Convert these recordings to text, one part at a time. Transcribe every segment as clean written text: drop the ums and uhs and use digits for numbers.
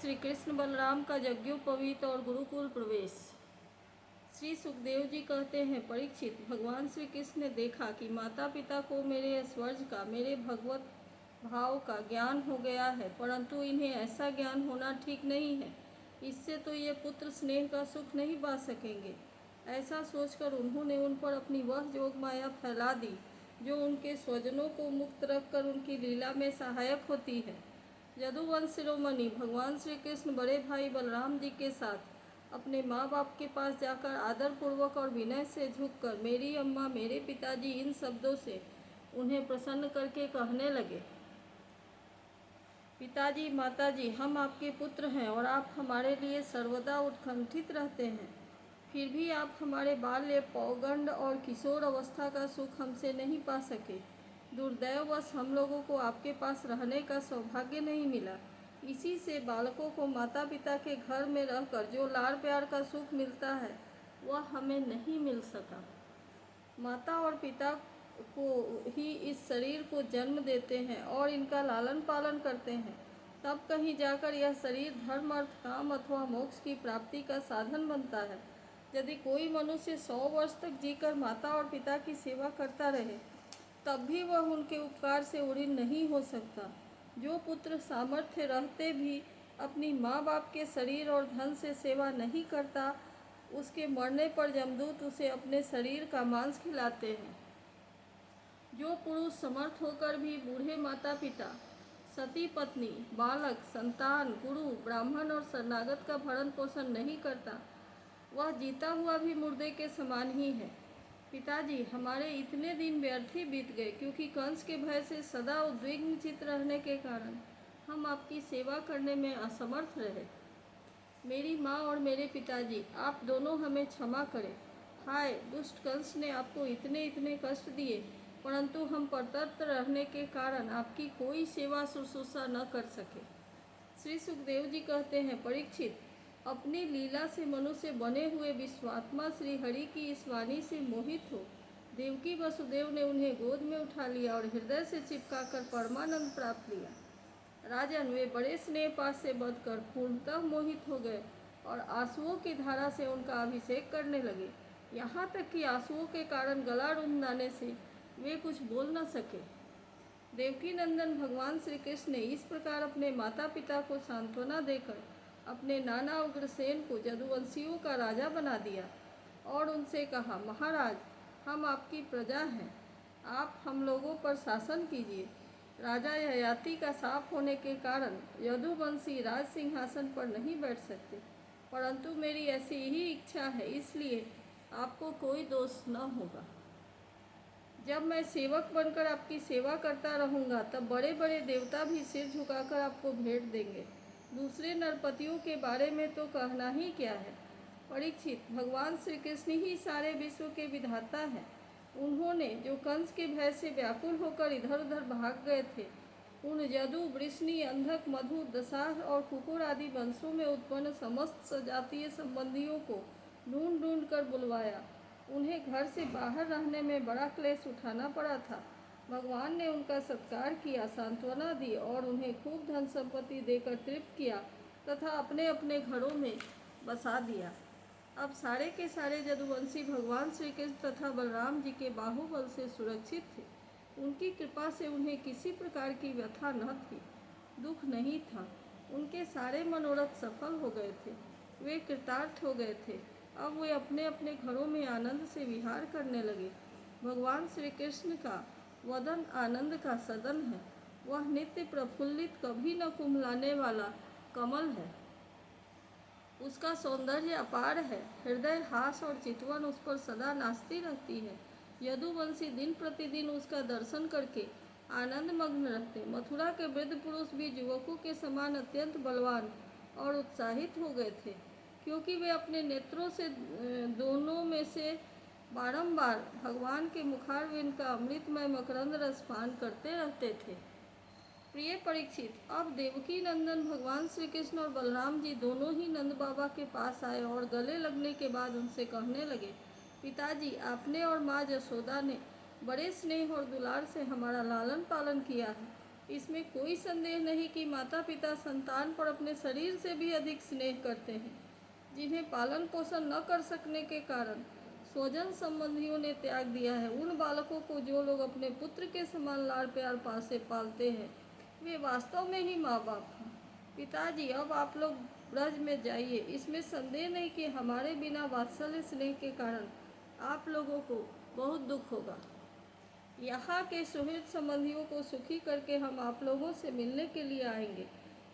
श्री कृष्ण बलराम का यज्ञोपवीत और गुरुकुल प्रवेश। श्री सुखदेव जी कहते हैं, परीक्षित, भगवान श्री कृष्ण ने देखा कि माता पिता को मेरे ऐश्वर्य का, मेरे भगवत भाव का ज्ञान हो गया है, परंतु इन्हें ऐसा ज्ञान होना ठीक नहीं है। इससे तो ये पुत्र स्नेह का सुख नहीं पा सकेंगे। ऐसा सोचकर उन्होंने उन पर अपनी वह योग माया फैला दी जो उनके स्वजनों को मुक्त रखकर उनकी लीला में सहायक होती है। यदुवंश शिरोमणि भगवान श्री कृष्ण बड़े भाई बलराम जी के साथ अपने माँ बाप के पास जाकर आदरपूर्वक और विनय से झुककर मेरी अम्मा, मेरे पिताजी, इन शब्दों से उन्हें प्रसन्न करके कहने लगे, पिताजी, माताजी, हम आपके पुत्र हैं और आप हमारे लिए सर्वदा उत्कंठित रहते हैं। फिर भी आप हमारे बाल्य, पौगंड और किशोर अवस्था का सुख हमसे नहीं पा सके। दुर्दैववश हम लोगों को आपके पास रहने का सौभाग्य नहीं मिला। इसी से बालकों को माता पिता के घर में रहकर जो लाड़ प्यार का सुख मिलता है वह हमें नहीं मिल सका। माता और पिता को ही इस शरीर को जन्म देते हैं और इनका लालन पालन करते हैं, तब कहीं जाकर यह शरीर धर्म, अर्थ, काम अथवा मोक्ष की प्राप्ति का साधन बनता है। यदि कोई मनुष्य 100 वर्ष तक जीकर माता और पिता की सेवा करता रहे, तब भी वह उनके उपकार से ऋणी नहीं हो सकता। जो पुत्र सामर्थ्य रहते भी अपनी माँ बाप के शरीर और धन से सेवा नहीं करता, उसके मरने पर यमदूत उसे अपने शरीर का मांस खिलाते हैं। जो पुरुष समर्थ होकर भी बूढ़े माता पिता, सती पत्नी, बालक, संतान, गुरु, ब्राह्मण और शरणागत का भरण पोषण नहीं करता, वह जीता हुआ भी मुर्दे के समान ही है। पिताजी, हमारे इतने दिन व्यर्थ ही बीत गए, क्योंकि कंस के भय से सदा उद्विग्न चित्त रहने के कारण हम आपकी सेवा करने में असमर्थ रहे। मेरी माँ और मेरे पिताजी, आप दोनों हमें क्षमा करें। हाय, दुष्ट कंस ने आपको इतने इतने कष्ट दिए, परंतु हम परतंत्र रहने के कारण आपकी कोई सेवा शुश्रूषा न कर सके। श्री सुखदेव जी कहते हैं, परीक्षित, अपनी लीला से मनुष्य बने हुए विश्वात्मा श्री हरि की इस वाणी से मोहित हो देवकी वसुदेव ने उन्हें गोद में उठा लिया और हृदय से चिपकाकर परमानंद प्राप्त लिया। राजन, वे बड़े स्नेह पास से बधकर पूर्णतः मोहित हो गए और आंसुओं की धारा से उनका अभिषेक करने लगे, यहाँ तक कि आंसुओं के कारण गला रुंध जाने से वे कुछ बोल न सके। देवकी नंदन भगवान श्री कृष्ण ने इस प्रकार अपने माता पिता को सांत्वना देकर अपने नाना उग्रसेन को यदुवंशियों का राजा बना दिया और उनसे कहा, महाराज, हम आपकी प्रजा हैं, आप हम लोगों पर शासन कीजिए। राजा ययाति का शाप होने के कारण यदुवंशी राज सिंहासन पर नहीं बैठ सकते, परंतु मेरी ऐसी ही इच्छा है, इसलिए आपको कोई दोष न होगा। जब मैं सेवक बनकर आपकी सेवा करता रहूँगा, तब बड़े बड़े देवता भी सिर झुकाकर आपको भेंट देंगे। दूसरे नरपतियों के बारे में तो कहना ही क्या है। परीक्षित, भगवान श्री कृष्ण ही सारे विश्व के विधाता हैं। उन्होंने जो कंस के भय से व्याकुल होकर इधर उधर भाग गए थे, उन यदु, वृष्णि, अंधक, मधु, दशाह और कुकुर आदि वंशों में उत्पन्न समस्त सजातीय संबंधियों को ढूंढ ढूंढ कर बुलवाया। उन्हें घर से बाहर रहने में बड़ा क्लेश उठाना पड़ा था। भगवान ने उनका सत्कार किया, सांत्वना दी और उन्हें खूब धन संपत्ति देकर तृप्त किया तथा अपने अपने घरों में बसा दिया। अब सारे के सारे यदुवंशी भगवान श्री कृष्ण तथा बलराम जी के बाहुबल से सुरक्षित थे। उनकी कृपा से उन्हें किसी प्रकार की व्यथा न थी, दुख नहीं था। उनके सारे मनोरथ सफल हो गए थे, वे कृतार्थ हो गए थे। अब वे अपने अपने घरों में आनंद से विहार करने लगे। भगवान श्री कृष्ण का वदन आनंद का सदन है। वह नित्य प्रफुल्लित, कभी न कुम्हलाने वाला कमल है। उसका सौंदर्य अपार है। हृदय, हास और चितवन उस पर सदा नाचती रहती है। यदुवंशी दिन प्रतिदिन उसका दर्शन करके आनंद मग्न रहते। मथुरा के वृद्ध पुरुष भी युवकों के समान अत्यंत बलवान और उत्साहित हो गए थे, क्योंकि वे अपने नेत्रों से दोनों में से बारंबार भगवान के मुखारविंद का अमृतमय मकरंद रस पान करते रहते थे। प्रिय परीक्षित, अब देवकी नंदन भगवान श्री कृष्ण और बलराम जी दोनों ही नंद बाबा के पास आए और गले लगने के बाद उनसे कहने लगे, पिताजी, आपने और माँ यशोदा ने बड़े स्नेह और दुलार से हमारा लालन पालन किया है। इसमें कोई संदेह नहीं कि माता पिता संतान पर अपने शरीर से भी अधिक स्नेह करते हैं, जिन्हें पालन पोषण न कर सकने के कारण स्वजन संबंधियों ने त्याग दिया है। उन बालकों को जो लोग अपने पुत्र के समान लाड़ प्यार से पालते हैं, वे वास्तव में ही माँ बाप हैं। पिताजी, अब आप लोग ब्रज में जाइए। इसमें संदेह नहीं कि हमारे बिना वात्सल्य स्नेह के कारण आप लोगों को बहुत दुख होगा। यहाँ के सुहृद संबंधियों को सुखी करके हम आप लोगों से मिलने के लिए आएंगे।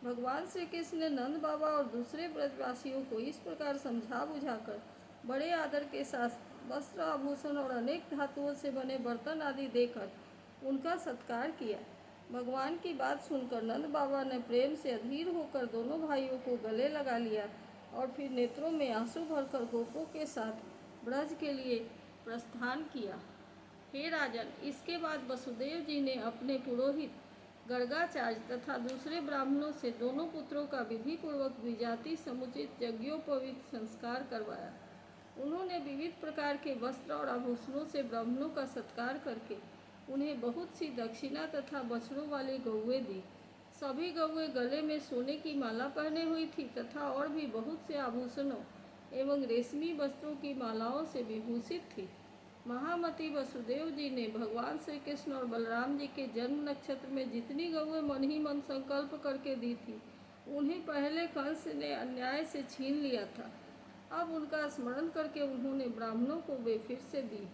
भगवान श्री कृष्ण ने नंद बाबा और दूसरे ब्रजवासियों को इस प्रकार समझा बुझाकर बड़े आदर के साथ वस्त्र, आभूषण और अनेक धातुओं से बने बर्तन आदि देकर उनका सत्कार किया। भगवान की बात सुनकर नंद बाबा ने प्रेम से अधीर होकर दोनों भाइयों को गले लगा लिया और फिर नेत्रों में आंसू भरकर गोपों के साथ ब्रज के लिए प्रस्थान किया। हे राजन, इसके बाद वसुदेव जी ने अपने पुरोहित गर्गाचार्य तथा दूसरे ब्राह्मणों से दोनों पुत्रों का विधि पूर्वक द्विजाति समुचित यज्ञोपवीत संस्कार करवाया। उन्होंने विविध प्रकार के वस्त्र और आभूषणों से ब्राह्मणों का सत्कार करके उन्हें बहुत सी दक्षिणा तथा बछड़ों वाली गौएं दी। सभी गौएं गले में सोने की माला पहने हुई थी तथा और भी बहुत से आभूषणों एवं रेशमी वस्त्रों की मालाओं से विभूषित थी। महामती वसुदेव जी ने भगवान श्री कृष्ण और बलराम जी के जन्म नक्षत्र में जितनी गौएं मन ही मन संकल्प करके दी थी, उन्हें पहले कंस ने अन्याय से छीन लिया था। अब उनका स्मरण करके उन्होंने ब्राह्मणों को वे फिर से दी।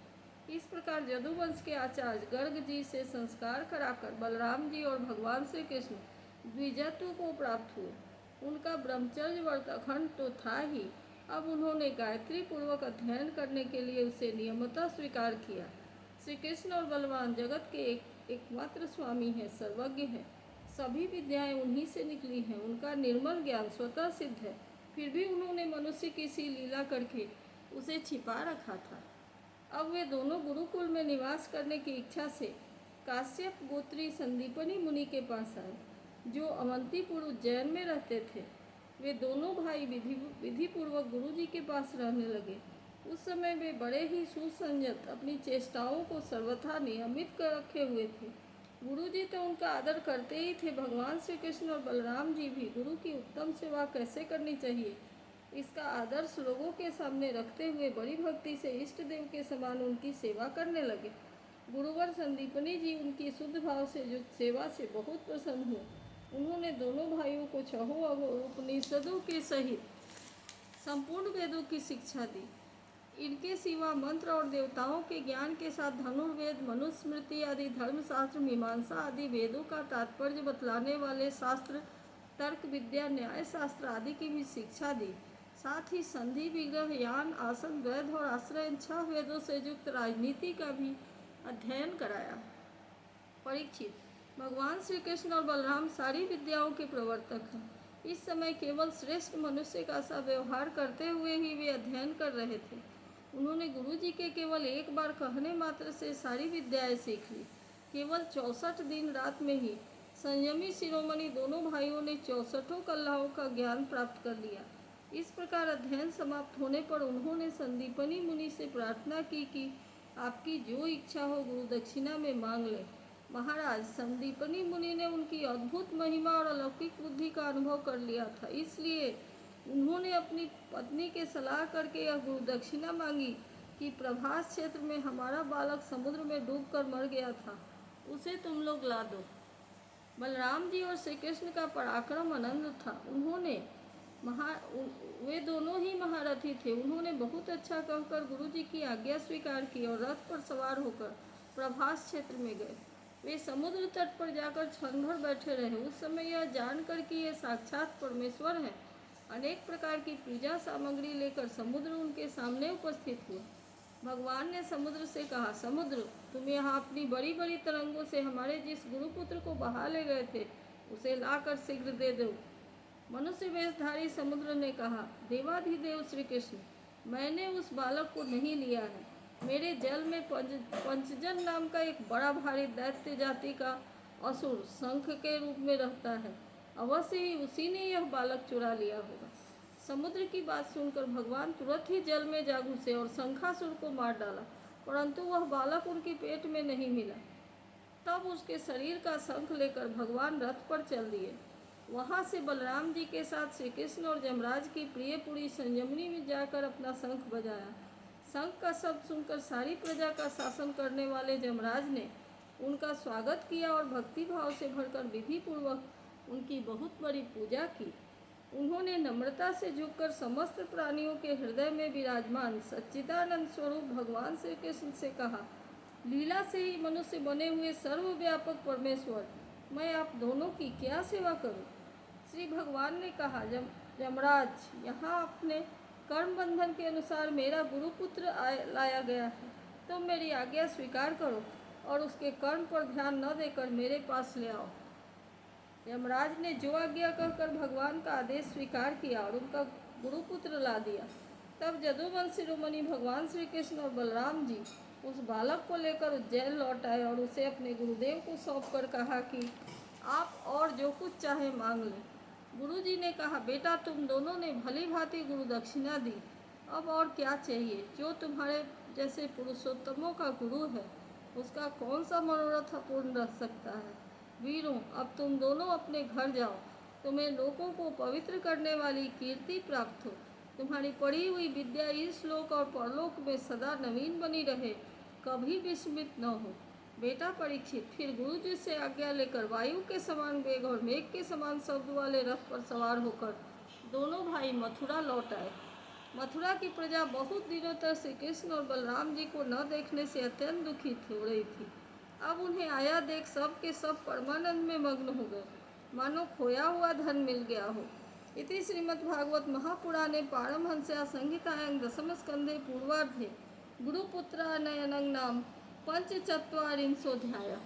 इस प्रकार यदुवंश के आचार्य गर्ग जी से संस्कार कराकर बलराम जी और भगवान श्री कृष्ण द्विजत्व को प्राप्त हुए। उनका ब्रह्मचर्य व्रत अखंड तो था ही, अब उन्होंने गायत्री पूर्वक अध्ययन करने के लिए उसे नियमतः स्वीकार किया। श्री कृष्ण और बलवान जगत के एकमात्र स्वामी हैं, सर्वज्ञ हैं। सभी विद्याएं उन्हीं से निकली हैं। उनका निर्मल ज्ञान स्वतः सिद्ध है, फिर भी उन्होंने मनुष्य की सी लीला करके उसे छिपा रखा था। अब वे दोनों गुरुकुल में निवास करने की इच्छा से काश्यप गोत्री संदीपनी मुनि के पास आए, जो अवंतीपुर उज्जैन में रहते थे। वे दोनों भाई विधि पूर्वक गुरु जी के पास रहने लगे। उस समय वे बड़े ही सुसंयत, अपनी चेष्टाओं को सर्वथा नियमित कर रखे हुए थे। गुरु जी तो उनका आदर करते ही थे। भगवान श्री कृष्ण और बलराम जी भी गुरु की उत्तम सेवा कैसे करनी चाहिए, इसका आदर्श लोगों के सामने रखते हुए बड़ी भक्ति से इष्ट देव के समान उनकी सेवा करने लगे। गुरुवर संदीपनी जी उनकी शुद्ध भाव से युक्त सेवा से बहुत प्रसन्न हुए। उन्होंने दोनों भाइयों को छहों उपनिषदों के सहित संपूर्ण वेदों की शिक्षा दी। इनके सिवा मंत्र और देवताओं के ज्ञान के साथ धनुर्वेद, मनुस्मृति आदि धर्मशास्त्र, मीमांसा आदि वेदों का तात्पर्य बतलाने वाले शास्त्र, तर्क विद्या, न्याय शास्त्र आदि की भी शिक्षा दी। साथ ही संधि, विग्रह, यान, आसन, वैध और आश्रय, इन 6 वेदों से युक्त राजनीति का भी अध्ययन कराया। परीक्षित, भगवान श्री कृष्ण और बलराम सारी विद्याओं के प्रवर्तक हैं। इस समय केवल श्रेष्ठ मनुष्य का सा व्यवहार करते हुए ही वे अध्ययन कर रहे थे। उन्होंने गुरु जी के केवल एक बार कहने मात्र से सारी विद्याएं सीख ली। केवल 64 दिन रात में ही संयमी शिरोमणि दोनों भाइयों ने 64 कलाओं का ज्ञान प्राप्त कर लिया। इस प्रकार अध्ययन समाप्त होने पर उन्होंने संदीपनी मुनि से प्रार्थना की कि आपकी जो इच्छा हो गुरु दक्षिणा में मांग लें। महाराज, संदीपनी मुनि ने उनकी अद्भुत महिमा और अलौकिक बुद्धि का अनुभव कर लिया था, इसलिए उन्होंने अपनी पत्नी के सलाह करके यह गुरु दक्षिणा मांगी कि प्रभास क्षेत्र में हमारा बालक समुद्र में डूबकर मर गया था, उसे तुम लोग ला दो। बलराम जी और श्री कृष्ण का पराक्रम अनंत था। वे दोनों ही महारथी थे। उन्होंने बहुत अच्छा कहकर गुरु जी की आज्ञा स्वीकार की और रथ पर सवार होकर प्रभास क्षेत्र में गए। वे समुद्र तट पर जाकर क्षण भर बैठे रहे। उस समय यह जानकर कि ये साक्षात परमेश्वर हैं, अनेक प्रकार की पूजा सामग्री लेकर समुद्र उनके सामने उपस्थित हुआ। भगवान ने समुद्र से कहा, समुद्र, तुम यहाँ अपनी बड़ी बड़ी तरंगों से हमारे जिस गुरुपुत्र को बहा ले गए थे, उसे लाकर शीघ्र दे दो। मनुष्य वेशधारी समुद्र ने कहा, देवाधिदेव श्री कृष्ण, मैंने उस बालक को नहीं लिया है। मेरे जल में पंचजन नाम का एक बड़ा भारी दैत्य जाति का असुर शंख के रूप में रहता है। अवश्य ही उसी ने यह बालक चुरा लिया होगा। समुद्र की बात सुनकर भगवान तुरंत ही जल में जा घुसे और शंखासुर को मार डाला, परंतु वह बालक उनके पेट में नहीं मिला। तब उसके शरीर का शंख लेकर भगवान रथ पर चल दिए। वहाँ से बलराम जी के साथ श्री कृष्ण और यमराज की प्रियपुरी संयमनी में जाकर अपना शंख बजाया। शंख का शब्द सुनकर सारी प्रजा का शासन करने वाले यमराज ने उनका स्वागत किया और भक्ति भाव से भरकर विधि पूर्वक उनकी बहुत बड़ी पूजा की। उन्होंने नम्रता से झुककर समस्त प्राणियों के हृदय में विराजमान सच्चिदानंद स्वरूप भगवान श्री कृष्ण से कहा, लीला से ही मनुष्य बने हुए सर्वव्यापक परमेश्वर, मैं आप दोनों की क्या सेवा करूं? श्री भगवान ने कहा, यमराज, यहाँ अपने कर्म बंधन के अनुसार मेरा गुरुपुत्र लाया गया है, तो मेरी आज्ञा स्वीकार करो और उसके कर्म पर ध्यान न देकर मेरे पास ले आओ। यमराज ने जो आज्ञा कहकर भगवान का आदेश स्वीकार किया और उनका गुरुपुत्र ला दिया। तब यदुवंश शिरोमणि भगवान श्री कृष्ण और बलराम जी उस बालक को लेकर उज्जैन लौट आए और उसे अपने गुरुदेव को सौंपकर कहा कि आप और जो कुछ चाहे मांग लें। गुरुजी ने कहा, बेटा, तुम दोनों ने भली भांति गुरु दक्षिणा दी, अब और क्या चाहिए? जो तुम्हारे जैसे पुरुषोत्तमों का गुरु है, उसका कौन सा मनोरथ अपूर्ण रह सकता है? वीरों, अब तुम दोनों अपने घर जाओ, तुम्हें लोगों को पवित्र करने वाली कीर्ति प्राप्त हो। तुम्हारी पढ़ी हुई विद्या इस लोक और परलोक में सदा नवीन बनी रहे, कभी विस्मित न हो। बेटा परीक्षित फिर गुरु जी से आज्ञा लेकर वायु के समान वेग और मेघ के समान शब्द वाले रथ पर सवार होकर दोनों भाई मथुरा लौट आए। मथुरा की प्रजा बहुत दिनों तक श्री कृष्ण और बलराम जी को न देखने से अत्यंत दुखित हो रही थी। अब उन्हें आया देख सब के सब परमानंद में मग्न हो गए, मानो खोया हुआ धन मिल गया हो। इति श्रीमद्भागवत महापुराणे पारमहंस्यां संहितायां दशम स्कंधे पूर्वार्धे गुरुपुत्रानयनं नाम पंचचत्वारिंशोऽध्यायः।